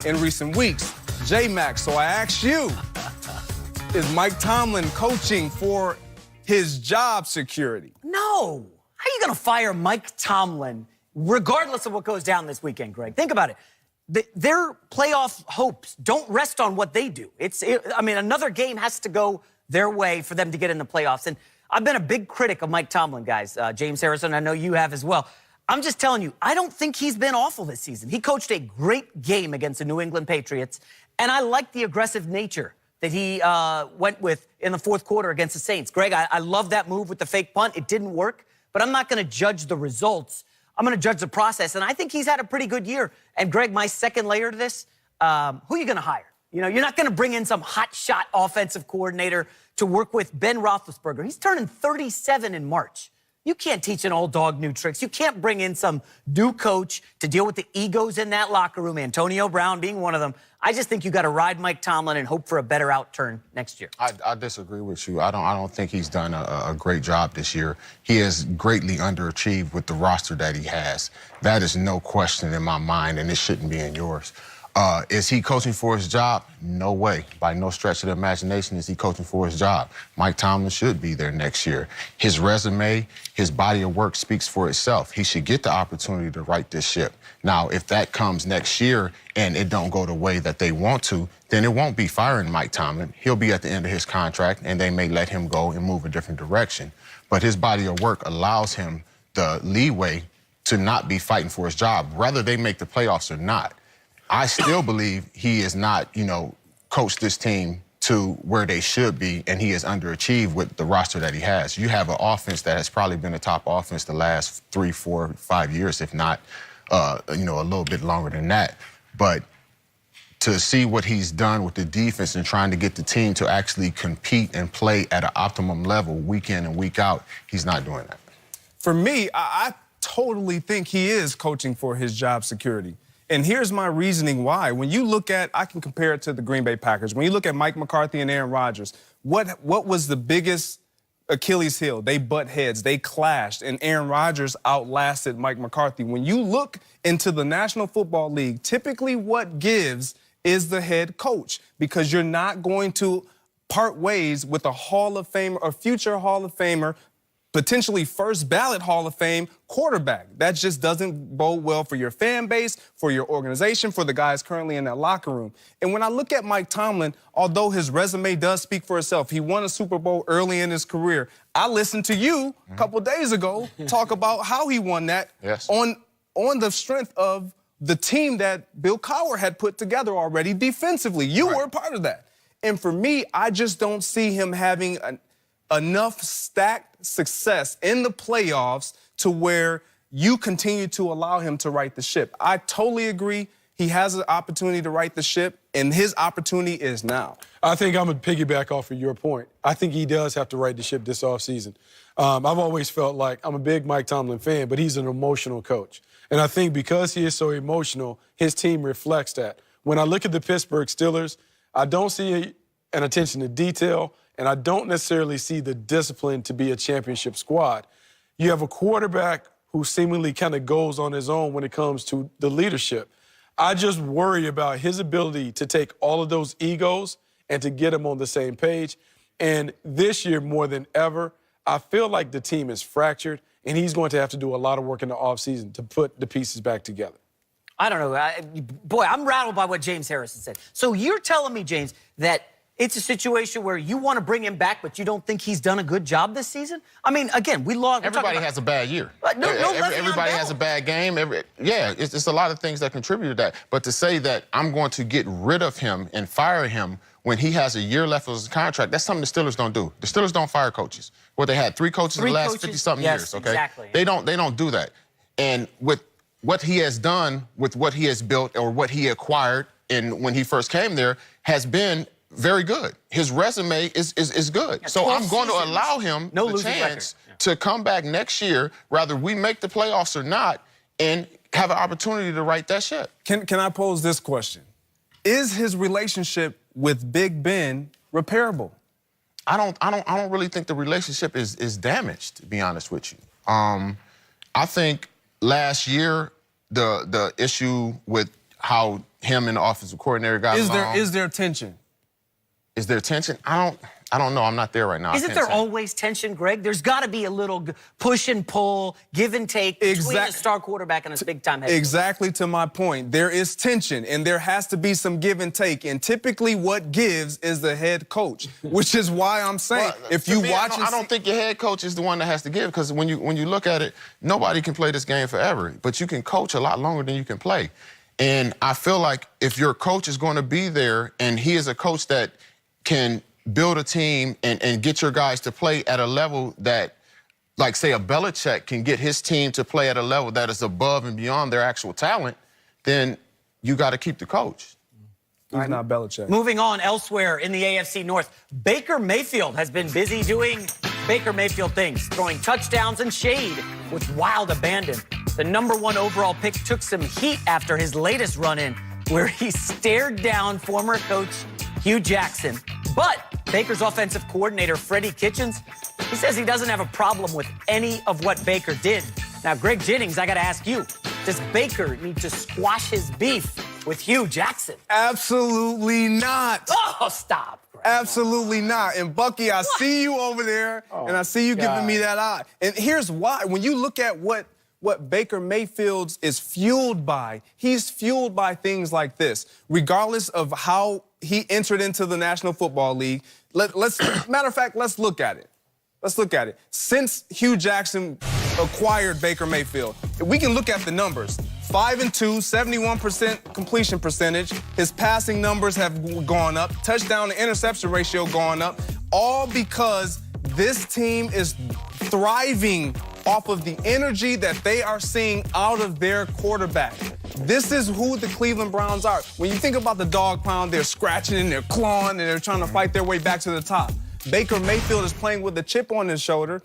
in recent weeks. J-Max, so I ask you, is Mike Tomlin coaching for his job security? No. How are you going to fire Mike Tomlin regardless of what goes down this weekend, Greg? Think about it. Their playoff hopes don't rest on what they do. I mean, another game has to go their way for them to get in the playoffs. And I've been a big critic of Mike Tomlin, guys. James Harrison, I know you have as well. I'm just telling you, I don't think he's been awful this season. He coached a great game against the New England Patriots, and I like the aggressive nature that he went with in the fourth quarter against the Saints. Greg, I love that move with the fake punt. It didn't work, but I'm not going to judge the results. I'm going to judge the process, and I think he's had a pretty good year. And, Greg, my second layer to this, who are you going to hire? You know, you're not going to bring in some hotshot offensive coordinator to work with Ben Roethlisberger. He's turning 37 in March. You can't teach an old dog new tricks. You can't bring in some new coach to deal with the egos in that locker room, Antonio Brown being one of them. I just think you got to ride Mike Tomlin and hope for a better outturn next year. I disagree with you. I don't think he's done a great job this year. He has greatly underachieved with the roster that he has. That is no question in my mind, and it shouldn't be in yours. Is he coaching for his job? No way. By no stretch of the imagination is he coaching for his job. Mike Tomlin should be there next year. His resume, his body of work speaks for itself. He should get the opportunity to right this ship. Now, if that comes next year and it don't go the way that they want to, then it won't be firing Mike Tomlin. He'll be at the end of his contract, and they may let him go and move a different direction. But his body of work allows him the leeway to not be fighting for his job, whether they make the playoffs or not. I still believe he is not, coached this team to where they should be, and he has underachieved with the roster that he has. You have an offense that has probably been a top offense the last 3, 4, 5 years, if not, a little bit longer than that. But to see what he's done with the defense and trying to get the team to actually compete and play at an optimum level week in and week out, he's not doing that. For me, I totally think he is coaching for his job security. And here's my reasoning why. When you look at, I can compare it to the Green Bay Packers. When you look at Mike McCarthy and Aaron Rodgers, what was the biggest Achilles heel? They butt heads. They clashed, and Aaron Rodgers outlasted Mike McCarthy. When you look into the National Football League, typically what gives is the head coach, because you're not going to part ways with a Hall of Famer or future Hall of Famer, potentially first ballot Hall of Fame quarterback. That just doesn't bode well for your fan base, for your organization, for the guys currently in that locker room. And when I look at Mike Tomlin, although his resume does speak for itself, he won a Super Bowl early in his career. I listened to you a couple days ago talk about how he won that on the strength of the team that Bill Cowher had put together already defensively. You were a part of that. And for me, I just don't see him having enough stacked success in the playoffs to where you continue to allow him to right the ship. I totally agree. He has an opportunity to right the ship, and his opportunity is now. I think I'm going to piggyback off of your point. I think he does have to right the ship this offseason. I've always felt like I'm a big Mike Tomlin fan, but he's an emotional coach. And I think because he is so emotional, his team reflects that. When I look at the Pittsburgh Steelers, I don't see an attention to detail, and I don't necessarily see the discipline to be a championship squad. You have a quarterback who seemingly kind of goes on his own when it comes to the leadership. I just worry about his ability to take all of those egos and to get them on the same page. And this year, more than ever, I feel like the team is fractured, and he's going to have to do a lot of work in the offseason to put the pieces back together. I don't know. Boy, I'm rattled by what James Harrison said. So you're telling me, James, that it's a situation where you want to bring him back, but you don't think he's done a good job this season? I mean, again, we lost. Everybody has a bad year. Everybody has a bad game. It's a lot of things that contribute to that. But to say that I'm going to get rid of him and fire him when he has a year left of his contract, that's something the Steelers don't do. The Steelers don't fire coaches. Well, they had three coaches in the last 50-something years, okay? Exactly. They don't do that. And with what he has done, with what he has built or what he acquired when he first came there, has been very good. His resume is good. Yeah, so I'm going to allow him the chance to come back next year, whether we make the playoffs or not, and have an opportunity to right that ship. Can I pose this question? Is his relationship with Big Ben repairable? I don't really think the relationship is damaged, to be honest with you. I think last year the issue with how him and the offensive coordinator got along. Is there tension? Is there tension? I don't know. I'm not there right now. Isn't there always tension, Greg? There's got to be a little push and pull, give and take between a star quarterback and a big-time head coach. Exactly to my point. There is tension, and there has to be some give and take. And typically what gives is the head coach, which is why I'm saying, if you watch I don't think your head coach is the one that has to give, because when you look at it, nobody can play this game forever, but you can coach a lot longer than you can play. And I feel like if your coach is going to be there, and he is a coach that can build a team and get your guys to play at a level that, like, say, a Belichick can get his team to play at a level that is above and beyond their actual talent, then you got to keep the coach. He's not Belichick. Moving on elsewhere in the AFC North, Baker Mayfield has been busy doing Baker Mayfield things, throwing touchdowns and shade with wild abandon. The #1 overall pick took some heat after his latest run-in, where he stared down former coach Hugh Jackson. But Baker's offensive coordinator, Freddie Kitchens, he says he doesn't have a problem with any of what Baker did. Now, Greg Jennings, I got to ask you, does Baker need to squash his beef with Hugh Jackson? Absolutely not. Oh, stop, Greg. Absolutely not. And Bucky, I see you over there, and I see you giving me that eye. And here's why. When you look at what Baker Mayfield is fueled by, he's fueled by things like this. Regardless of how he entered into the National Football League, matter of fact, let's look at it. Let's look at it. Since Hugh Jackson acquired Baker Mayfield, we can look at the numbers. 5-2, 71% completion percentage. His passing numbers have gone up. Touchdown to interception ratio gone up. All because this team is thriving off of the energy that they are seeing out of their quarterback. This is who the Cleveland Browns are. When you think about the dog pound, they're scratching and they're clawing and they're trying to fight their way back to the top. Baker Mayfield is playing with a chip on his shoulder.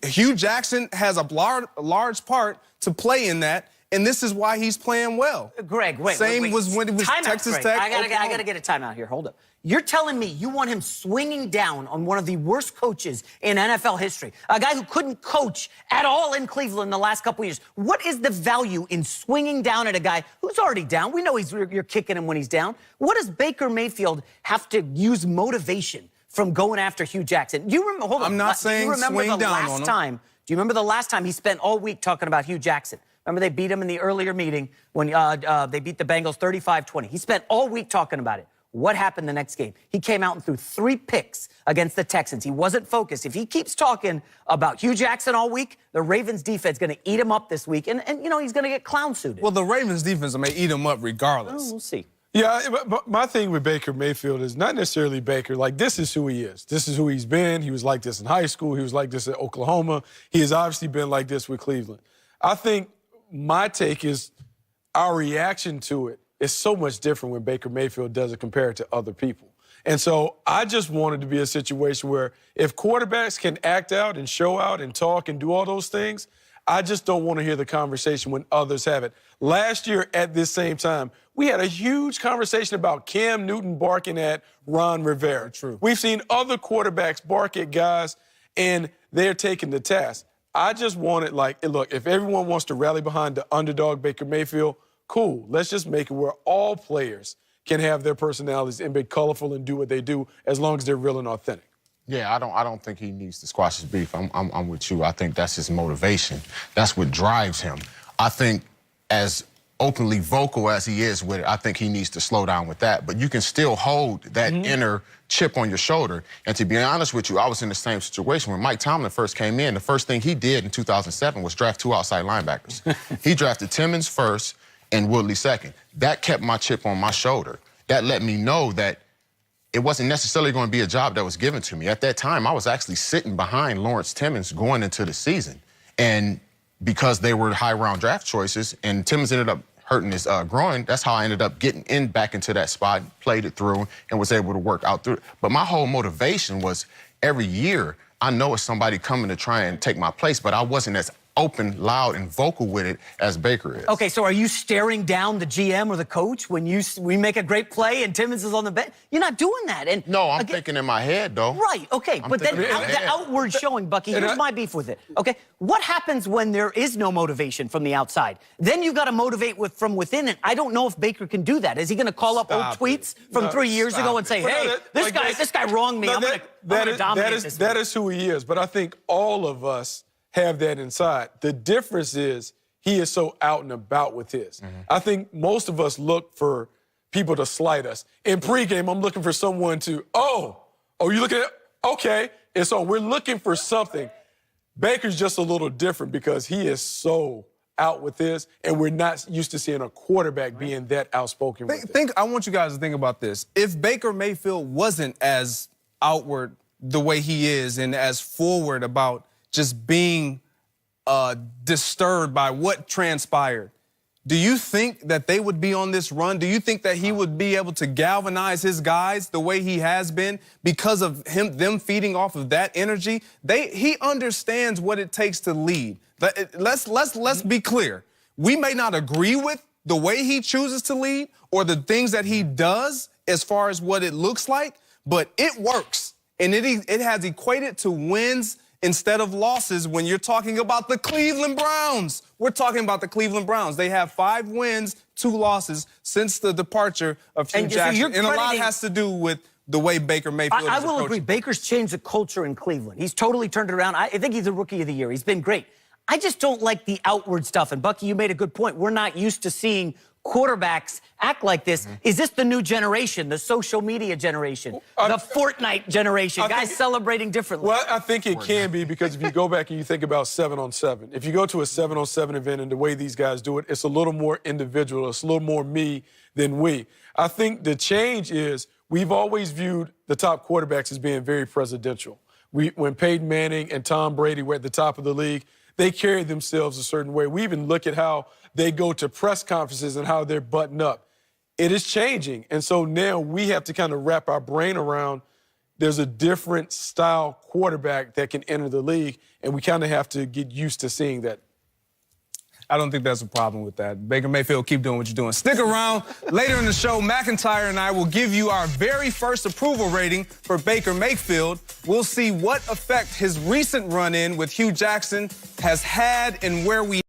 Hugh Jackson has a large part to play in that, and this is why he's playing well. Greg, wait. Same was when it was Texas Tech. I gotta get a timeout here. Hold up. You're telling me you want him swinging down on one of the worst coaches in NFL history, a guy who couldn't coach at all in Cleveland the last couple years. What is the value in swinging down at a guy who's already down? We know you're kicking him when he's down. What does Baker Mayfield have to use motivation from going after Hugh Jackson? Do you remember? Hold on. I'm not saying swing down on him. Do you remember the last time he spent all week talking about Hugh Jackson? Remember they beat him in the earlier meeting when they beat the Bengals 35-20. He spent all week talking about it. What happened the next game? He came out and threw 3 picks against the Texans. He wasn't focused. If he keeps talking about Hugh Jackson all week, the Ravens defense is going to eat him up this week. And you know, he's going to get clown-suited. Well, the Ravens defense may eat him up regardless. Well, we'll see. Yeah, but my thing with Baker Mayfield is not necessarily Baker. Like, this is who he is. This is who he's been. He was like this in high school. He was like this at Oklahoma. He has obviously been like this with Cleveland. I think my take is our reaction to it is so much different when Baker Mayfield does it compared to other people. And so I just wanted to be a situation where if quarterbacks can act out and show out and talk and do all those things, I just don't want to hear the conversation when others have it. Last year at this same time, we had a huge conversation about Cam Newton barking at Ron Rivera. True. We've seen other quarterbacks bark at guys, and they're taking the task. I just wanted, like, look, if everyone wants to rally behind the underdog Baker Mayfield, cool. Let's just make it where all players can have their personalities and be colorful and do what they do as long as they're real and authentic. Yeah, I don't think he needs to squash his beef. I'm with you. I think that's his motivation. That's what drives him. I think as openly vocal as he is with it, I think he needs to slow down with that. But you can still hold that inner chip on your shoulder. And to be honest with you, I was in the same situation when Mike Tomlin first came in. The first thing he did in 2007 was draft 2 outside linebackers. He drafted Timmons first and Woodley second. That kept my chip on my shoulder. That let me know that it wasn't necessarily going to be a job that was given to me. At that time, I was actually sitting behind Lawrence Timmons going into the season. And because they were high-round draft choices, and Timmons ended up hurting his groin, that's how I ended up getting back into that spot, played it through, and was able to work out through it. But my whole motivation was every year, I know it's somebody coming to try and take my place, but I wasn't as open, loud, and vocal with it as Baker is. Okay, so are you staring down the GM or the coach when we make a great play and Timmons is on the bench? You're not doing that. And No, I'm thinking in my head, though. Right, okay, but then the outward showing, Bucky, here's my beef with it, okay? What happens when there is no motivation from the outside? Then you've got to motivate from within, and I don't know if Baker can do that. Is he going to call up old tweets from 3 years ago and say, hey, this guy wronged me, I'm going to dominate this. That is who he is, but I think all of us have that inside. The difference is he is so out and about with his. I think most of us look for people to slight us. In pregame, I'm looking for someone to, oh, you looking at, okay. And so we're looking for something. Baker's just a little different because he is so out with this, and we're not used to seeing a quarterback being that outspoken with it. I want you guys to think about this. If Baker Mayfield wasn't as outward the way he is and as forward about just being disturbed by what transpired, do you think that they would be on this run? Do you think that he would be able to galvanize his guys the way he has been because of them feeding off of that energy? He understands what it takes to lead. Let's be clear. We may not agree with the way he chooses to lead or the things that he does as far as what it looks like, but it works. And it has equated to wins instead of losses when you're talking about the Cleveland Browns. We're talking about the Cleveland Browns. They have 5 wins, 2 losses since the departure of Hugh Jackson. And a lot has to do with the way Baker Mayfield is I will agree. Baker's changed the culture in Cleveland. He's totally turned it around. I think he's the Rookie of the Year. He's been great. I just don't like the outward stuff. And, Bucky, you made a good point. We're not used to seeing quarterbacks act like this. Is this the new generation, the social media generation, the Fortnite generation, guys celebrating differently? Well, I think it can be because if you go back and you think about 7-on-7, if you go to a 7-on-7 event and the way these guys do it, it's a little more individual. It's a little more me than we. I think the change is we've always viewed the top quarterbacks as being very presidential. When Peyton Manning and Tom Brady were at the top of the league, they carried themselves a certain way. We even look at how they go to press conferences and how they're buttoned up. It is changing. And so now we have to kind of wrap our brain around there's a different style quarterback that can enter the league, and we kind of have to get used to seeing that. I don't think there's a problem with that. Baker Mayfield, keep doing what you're doing. Stick around. Later in the show, McIntyre and I will give you our very first approval rating for Baker Mayfield. We'll see what effect his recent run-in with Hugh Jackson has had and where we